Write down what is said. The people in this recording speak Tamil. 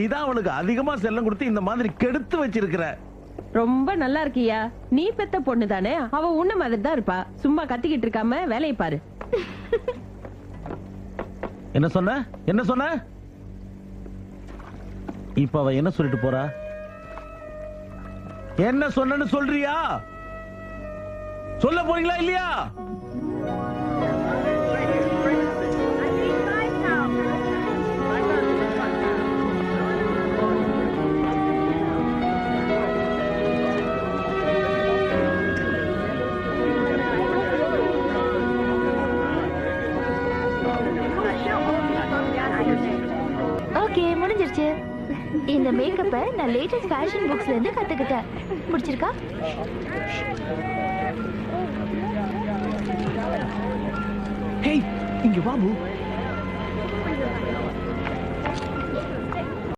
இதான் அவளுக்கு அதிகமா செல்லம் கொடுத்து இந்த மாதிரி கெடுத்து வச்சிருக்கிற. ரொம்ப நல்லா இருக்கியா. நீ பெத்த பொண்ணு தானே, அவ உன்ன மாதிரி தான் இருப்பா. சும்மா கத்திக்கிட்டு இருக்காம வேலையை பாரு. என்ன சொன்ன என்ன சொன்ன? இப்ப அவ என்ன சொல்லிட்டு போறா? என்ன சொன்னு சொல்றியா? சொல்ல போறீங்களா இல்லையா? ஓகே, முடிஞ்சிருச்சு. இந்த மேக்கப்பை நான் லேட்டஸ்ட் ஃபேஷன் புக்ஸ்ல இருந்து கத்துக்கிட்டேன். பிடிச்சிருக்கா? ஹேய், இங்க வா பூ.